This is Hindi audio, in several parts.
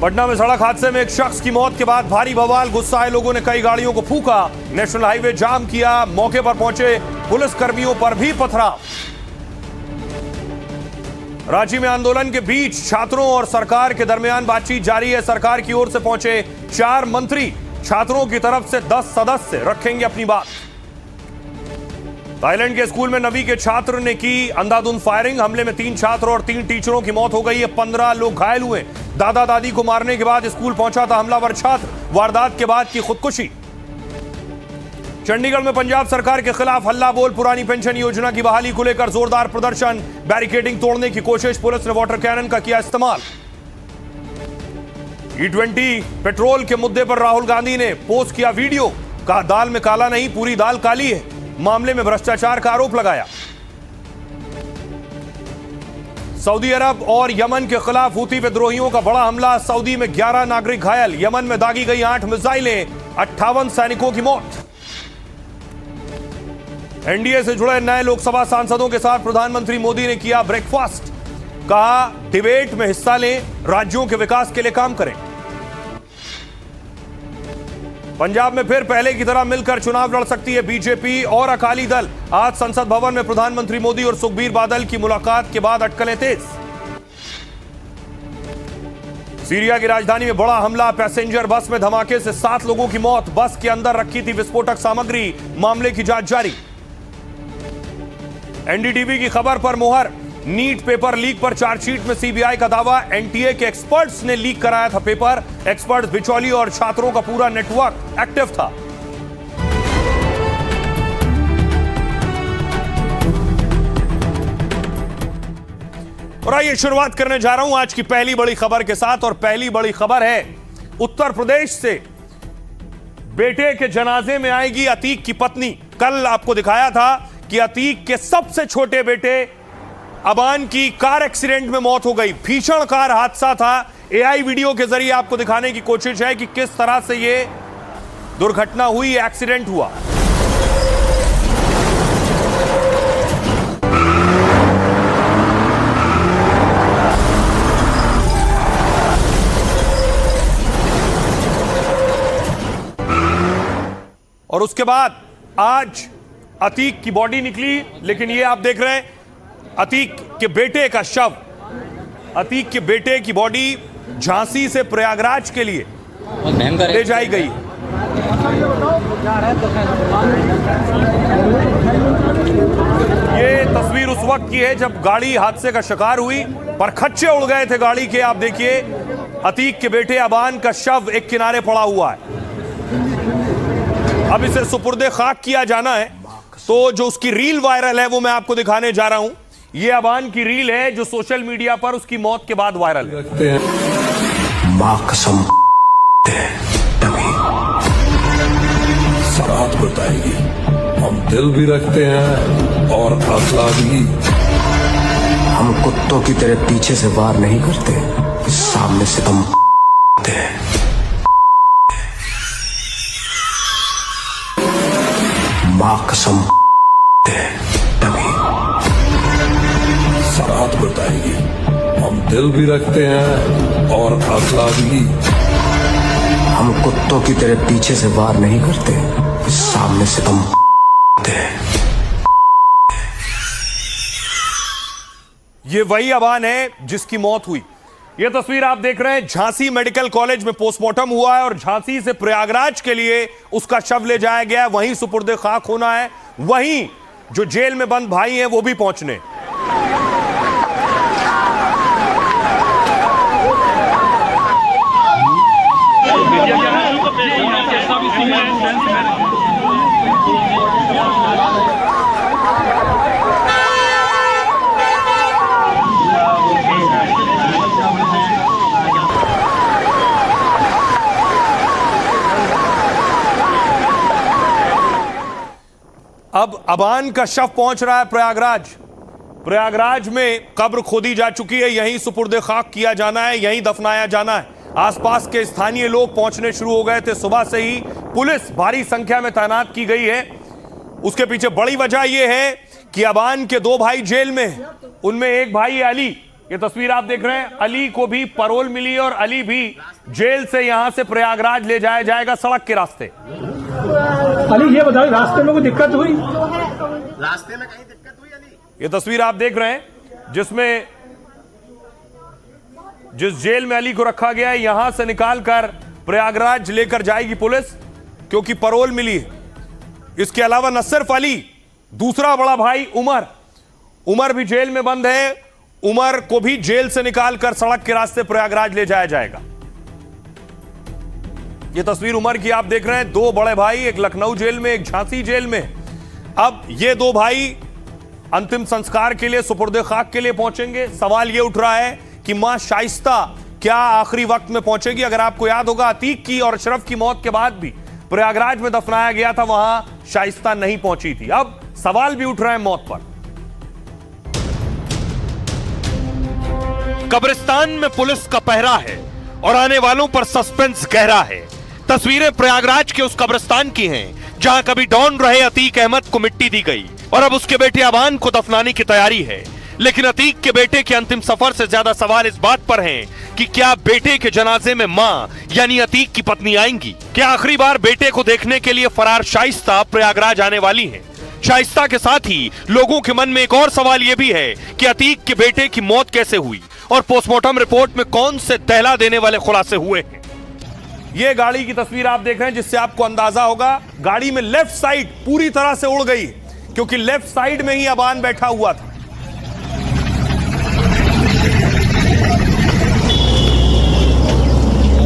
पटना में सड़क हादसे में एक शख्स की मौत के बाद भारी बवाल। गुस्साए लोगों ने कई गाड़ियों को फूंका, नेशनल हाईवे जाम किया। मौके पर पहुंचे पुलिस कर्मियों पर भी पथराव। रांची में आंदोलन के बीच छात्रों और सरकार के दरमियान बातचीत जारी है। सरकार की ओर से पहुंचे 4 मंत्री, छात्रों की तरफ से 10 सदस्य रखेंगे अपनी बात। थाईलैंड के स्कूल में 9वीं के छात्र ने की अंधाधुंध फायरिंग। हमले में 3 छात्र और 3 टीचरों की मौत हो गई है। 15 लोग घायल हुए। दादा दादी को मारने के बाद स्कूल पहुंचा था हमलावर छात्र, वारदात के बाद की खुदकुशी। चंडीगढ़ में पंजाब सरकार के खिलाफ हल्ला बोल। पुरानी पेंशन योजना की बहाली को लेकर जोरदार प्रदर्शन, बैरिकेडिंग तोड़ने की कोशिश। पुलिस ने वाटर कैनन का किया इस्तेमाल। E20 पेट्रोल के मुद्दे पर राहुल गांधी ने पोस्ट किया वीडियो, कहा दाल में काला नहीं पूरी दाल काली है। मामले में भ्रष्टाचार का आरोप लगाया। सऊदी अरब और यमन के खिलाफ हूती विद्रोहियों का बड़ा हमला। सऊदी में 11 नागरिक घायल। यमन में दागी गई 8 मिसाइलें, 58 सैनिकों की मौत। एनडीए से जुड़े नए लोकसभा सांसदों के साथ प्रधानमंत्री मोदी ने किया ब्रेकफास्ट। कहा डिबेट में हिस्सा लें, राज्यों के विकास के लिए काम करें। पंजाब में फिर पहले की तरह मिलकर चुनाव लड़ सकती है बीजेपी और अकाली दल। आज संसद भवन में प्रधानमंत्री मोदी और सुखबीर बादल की मुलाकात के बाद अटकलें तेज। सीरिया की राजधानी में बड़ा हमला। पैसेंजर बस में धमाके से 7 लोगों की मौत। बस के अंदर रखी थी विस्फोटक सामग्री। मामले की जांच जारी। एनडीटीवी की खबर पर मुहर। नीट पेपर लीक पर चार्जशीट में सीबीआई का दावा। एनटीए के एक्सपर्ट्स ने लीक कराया था पेपर। एक्सपर्ट्स, बिचौली और छात्रों का पूरा नेटवर्क एक्टिव था। और आइए शुरुआत करने जा रहा हूं आज की पहली बड़ी खबर के साथ। और पहली बड़ी खबर है उत्तर प्रदेश से। बेटे के जनाजे में आएगी अतीक की पत्नी। कल आपको दिखाया था कि अतीक के सबसे छोटे बेटे अबान की कार एक्सीडेंट में मौत हो गई। भीषण कार हादसा था। एआई वीडियो के जरिए आपको दिखाने की कोशिश है कि किस तरह से यह दुर्घटना हुई, एक्सीडेंट हुआ। और उसके बाद आज अतीक की बॉडी निकली, लेकिन ये आप देख रहे हैं अतीक के बेटे का शव। अतीक के बेटे की बॉडी झांसी से प्रयागराज के लिए ले जाई गई। ये तस्वीर उस वक्त की है जब गाड़ी हादसे का शिकार हुई, पर खच्चे उड़ गए थे गाड़ी के। आप देखिए अतीक के बेटे अबान का शव एक किनारे पड़ा हुआ है। अब इसे सुपुर्दे खाक किया जाना है। तो जो उसकी रील वायरल है वो मैं आपको दिखाने जा रहा हूं। ये अबान की रील है जो सोशल मीडिया पर उसकी मौत के बाद वायरल है। मां कसम सराहत बताएगी। हम दिल भी रखते हैं और असला भी। हम कुत्तों की तरह पीछे से वार नहीं करते, सामने से हम मां कसम सराहत बताएगी। हम दिल भी रखते हैं और असला भी। हम कुत्तों की तरह पीछे से वार नहीं करते, सामने से हम ये वही अबान है जिसकी मौत हुई। ये तस्वीर आप देख रहे हैं झांसी मेडिकल कॉलेज में पोस्टमार्टम हुआ है और झांसी से प्रयागराज के लिए उसका शव ले जाया गया है। वहीं सुपुर्दे खाक होना है। वहीं जो जेल में बंद भाई हैं वो भी पहुंचने। अब अबान का शव पहुंच रहा है प्रयागराज। प्रयागराज में कब्र खोदी जा चुकी है। यहीं सुपुर्दे खाक किया जाना है, यहीं दफनाया जाना है। आसपास के स्थानीय लोग पहुंचने शुरू हो गए थे। सुबह से ही पुलिस भारी संख्या में तैनात की गई है। उसके पीछे बड़ी वजह यह है कि अबान के 2 भाई जेल में हैं। उनमें एक भाई अली, ये तस्वीर आप देख रहे हैं, अली को भी पैरोल मिली और अली भी जेल से यहां से प्रयागराज ले जाया जाएगा सड़क के रास्ते। अली ये बताओ, रास्ते में कोई दिक्कत हुई? रास्ते में कहीं दिक्कत हुई अली? ये तस्वीर आप देख रहे हैं जिसमें जिस जेल में अली को रखा गया है, यहां से निकालकर प्रयागराज लेकर जाएगी पुलिस, क्योंकि पैरोल मिली है। इसके अलावा न सिर्फ अली, दूसरा बड़ा भाई उमर भी जेल में बंद है। उमर को भी जेल से निकालकर सड़क के रास्ते प्रयागराज ले जाया जाएगा। यह तस्वीर उमर की आप देख रहे हैं, दो बड़े भाई, एक लखनऊ जेल में, एक झांसी जेल में। अब ये दो भाई अंतिम संस्कार के लिए, सुपुर्दे खाक के लिए पहुंचेंगे। सवाल यह उठ रहा है कि मां शाइस्ता क्या आखिरी वक्त में पहुंचेगी? अगर आपको याद होगा, अतीक की और अशरफ की मौत के बाद भी प्रयागराज में दफनाया गया था, वहां शाइस्ता नहीं पहुंची थी। अब सवाल भी उठ रहा है मौत पर। कब्रिस्तान में पुलिस का पहरा है और आने वालों पर सस्पेंस गहरा है। तस्वीरें प्रयागराज के उस कब्रिस्तान की हैं जहां कभी डॉन रहे अतीक अहमद को मिट्टी दी गई और अब उसके बेटे अबान को दफनाने की तैयारी है। लेकिन अतीक के बेटे के अंतिम सफर से ज्यादा सवाल इस बात पर हैं कि क्या बेटे के जनाजे में मां यानी अतीक की पत्नी आएंगी? क्या आखिरी बार बेटे को देखने के लिए फरार शाइस्ता प्रयागराज आने वाली हैं? शाइस्ता के साथ ही लोगों के मन में एक और सवाल यह भी है कि अतीक के बेटे की मौत कैसे हुई और पोस्टमार्टम रिपोर्ट में कौन से दहला देने वाले खुलासे हुए हैं। यह गाड़ी की तस्वीर आप देख रहे हैं, जिससे आपको अंदाजा होगा गाड़ी में लेफ्ट साइड पूरी तरह से उड़ गई, क्योंकि लेफ्ट साइड में ही अबान बैठा हुआ था।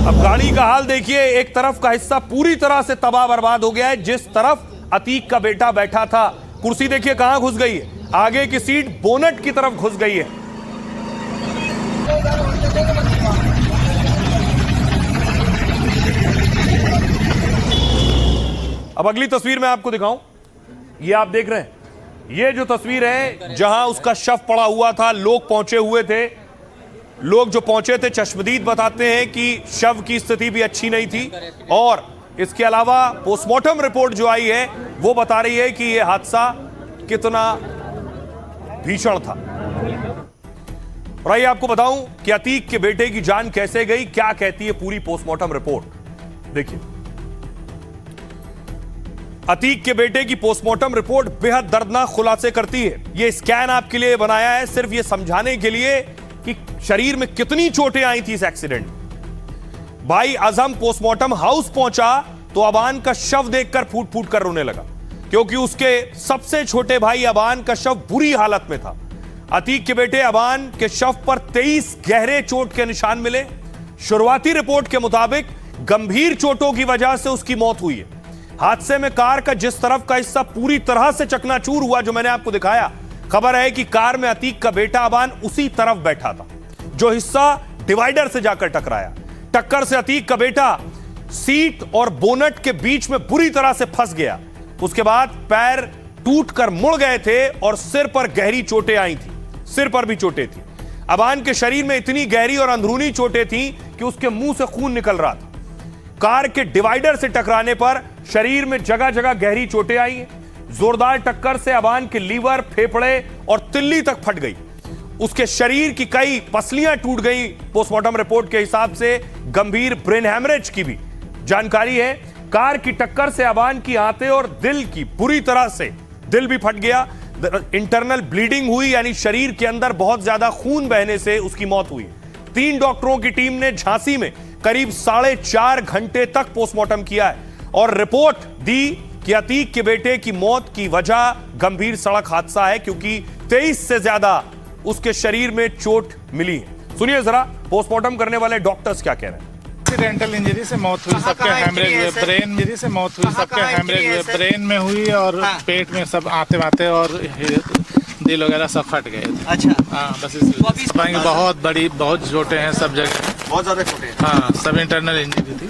अब गाड़ी का हाल देखिए, एक तरफ का हिस्सा पूरी तरह से तबाह बर्बाद हो गया है। जिस तरफ अतीक का बेटा बैठा था, कुर्सी देखिए कहां घुस गई है, आगे की सीट बोनट की तरफ घुस गई है। अब अगली तस्वीर मैं आपको दिखाऊं, ये आप देख रहे हैं, ये जो तस्वीर है जहां उसका शव पड़ा हुआ था, लोग पहुंचे हुए थे। लोग जो पहुंचे थे, चश्मदीद बताते हैं कि शव की स्थिति भी अच्छी नहीं थी और इसके अलावा पोस्टमार्टम रिपोर्ट जो आई है वो बता रही है कि यह हादसा कितना भीषण था। और आइए आपको बताऊं कि अतीक के बेटे की जान कैसे गई, क्या कहती है पूरी पोस्टमार्टम रिपोर्ट। देखिए, अतीक के बेटे की पोस्टमार्टम रिपोर्ट बेहद दर्दनाक खुलासे करती है। यह स्कैन आपके लिए बनाया है सिर्फ यह समझाने के लिए कि शरीर में कितनी चोटें आई थी इस एक्सीडेंट। भाई अजम पोस्टमार्टम हाउस पहुंचा तो अबान का शव देखकर फूट फूट कर रोने लगा, क्योंकि उसके सबसे छोटे भाई अबान का शव बुरी हालत में था। अतीक के बेटे अबान के शव पर 23 गहरे चोट के निशान मिले। शुरुआती रिपोर्ट के मुताबिक गंभीर चोटों की वजह से उसकी मौत हुई है। हादसे में कार का जिस तरफ का हिस्सा पूरी तरह से चकनाचूर हुआ, जो मैंने आपको दिखाया, खबर है कि कार में अतीक का बेटा अबान उसी तरफ बैठा था जो हिस्सा डिवाइडर से जाकर टकराया। टक्कर से अतीक का बेटा सीट और बोनट के बीच में बुरी तरह से फंस गया। उसके बाद पैर टूटकर मुड़ गए थे और सिर पर गहरी चोटें आई थी, सिर पर भी चोटें थी। अबान के शरीर में इतनी गहरी और अंदरूनी चोटें थी कि उसके मुंह से खून निकल रहा था। कार के डिवाइडर से टकराने पर शरीर में जगह जगह गहरी चोटें आई हैं। जोरदार टक्कर से अबान के लीवर, फेफड़े और तिल्ली तक फट गई। उसके शरीर की कई पसलियां टूट गई। पोस्टमार्टम रिपोर्ट के हिसाब से गंभीर ब्रेन हैमरेज की भी जानकारी है। कार की टक्कर से अबान की आंतें और दिल की बुरी तरह से दिल भी फट गया। इंटरनल ब्लीडिंग हुई, यानी शरीर के अंदर बहुत ज्यादा खून बहने से उसकी मौत हुई। 3 डॉक्टरों की टीम ने झांसी में करीब 4.5 घंटे तक पोस्टमार्टम किया है और रिपोर्ट दी कि अतीक के बेटे की मौत की वजह गंभीर सड़क हादसा है, क्योंकि 23 से ज्यादा उसके शरीर में चोट मिली है। सुनिए जरा पोस्टमार्टम करने वाले डॉक्टर्स क्या कह रहे हैं। एक्सीडेंटल इंजरी से मौत हुई, सबके हैमरेज हुए, ब्रेन इंजरी से मौत हुई, सबके हैमरेज हुए, ब्रेन में हुई और पेट में सब आते और दिल वगैरह सब फट गए। अच्छा, हाँ, बस इसलिए बहुत बड़ी बहुत चोटें हैं सब जगह, बहुत ज्यादा चोटें हैं। हाँ, सब इंटरनल इंजरी थी।